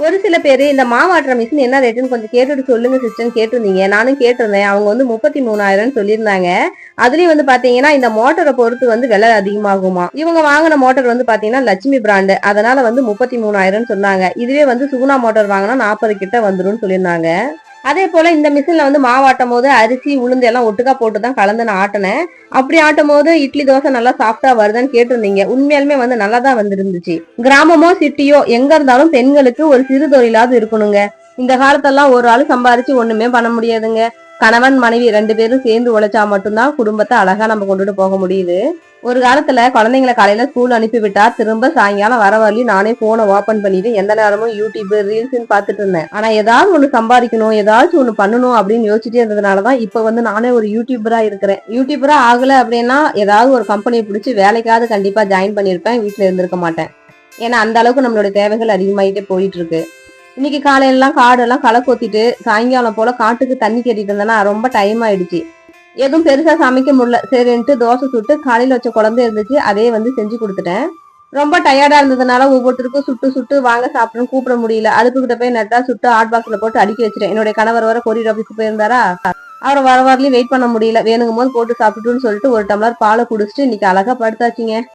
ஒரு சில பேரு இந்த மாவாட்டுற மிஷின் என்ன ரேட்டுன்னு கொஞ்சம் கேட்டுட்டு சொல்லுங்க சிஸ்டர்னு கேட்டிருந்தீங்க. நானும் கேட்டிருந்தேன். அவங்க வந்து 33,000 சொல்லியிருந்தாங்க. அதுலயும் வந்து பாத்தீங்கன்னா இந்த மோட்டரை பொறுத்து வந்து விலை அதிகமாகுமா. இவங்க வாங்கின மோட்டர் வந்து பாத்தீங்கன்னா லட்சுமி பிராண்டு, அதனால வந்து 33,000 சொன்னாங்க. இதுவே வந்து சுகுணா மோட்டார் வாங்கினா 40 கிட்ட வந்துரும்னு சொல்லியிருந்தாங்க. அதே போல இந்த மிஷின்ல வந்து மாவாட்டும் போது அரிசி உளுந்து எல்லாம் ஒட்டுக்கா போட்டுதான் கலந்து நான் ஆட்டினேன். அப்படி ஆட்டும் போது இட்லி தோசை நல்லா சாஃப்டா வருதுன்னு கேட்டிருந்தீங்க. உண்மையாலுமே வந்து நல்லா தான் வந்துருந்துச்சு. கிராமமோ சிட்டியோ எங்க இருந்தாலும் பெண்களுக்கு ஒரு சிறு தொழிலாவது இருக்கணுங்க. இந்த காலத்தெல்லாம் ஒரு ஆள் சம்பாரிச்சு ஒண்ணுமே பண்ண முடியாதுங்க. கணவன் மனைவி 2 பேரும் சேர்ந்து உழைச்சா மட்டும்தான் குடும்பத்தை அழகா நம்ம கொண்டுட்டு போக முடியுது. ஒரு காலத்துல குழந்தைங்களை காலையில ஸ்கூல் அனுப்பி விட்டா திரும்ப சாயங்காலம் வர வரலையும் நானே போனை ஓபன் பண்ணிட்டு எந்த நேரமும் யூடியூப் ரீல்ஸ் பாத்துட்டு இருந்தேன். ஆனா ஏதாவது ஒண்ணு சம்பாதிக்கணும், ஏதாச்சும் ஒண்ணு பண்ணணும் அப்படின்னு யோசிச்சுட்டே இருந்ததுனாலதான் இப்ப வந்து நானே ஒரு யூடியூபரா இருக்கிறேன். யூடியூபரா ஆகல அப்படின்னா ஏதாவது ஒரு கம்பெனியை பிடிச்சி வேலைக்காவது கண்டிப்பா ஜாயின் பண்ணிருப்பேன். வீட்டுல இருந்திருக்க மாட்டேன். ஏன்னா அந்த அளவுக்கு நம்மளுடைய தேவைகள் அதிகமாயிட்டே போயிட்டு இருக்கு. இன்னைக்கு காலையிலாம் காடெல்லாம் களை கொத்திட்டு சாயங்காலம் போல காட்டுக்கு தண்ணி கட்டிட்டு இருந்தேன்னா ரொம்ப டைம் ஆயிடுச்சு. எதுவும் பெருசா சமைக்க முடியல. சரின்ட்டு தோசை சுட்டு காலையில வச்ச குழம்பு இருந்துச்சு, அதே வந்து செஞ்சு கொடுத்துட்டேன். ரொம்ப டயர்டா இருந்ததுனால ஒவ்வொருத்தருக்கும் சுட்டு சுட்டு வாங்க சாப்பிடணும் கூப்பிட முடியல. அடுப்புகிட்ட போய் நட்டா சுட்டு ஹாட் பாக்ஸ்ல போட்டு அடுக்கி வச்சிட்டேன். என்னுடைய கணவர் வர கொரியர் ஆபீஸ்க்கு போயிருந்தாரா, அவரை வர வரலையும் வெயிட் பண்ண முடியல. வேணுங்கும் போது போட்டு சாப்பிட்டுன்னு சொல்லிட்டு ஒரு டம்ளர் பாலை குடிச்சிட்டு இன்னைக்கு அழகா படுத்தாச்சுங்க.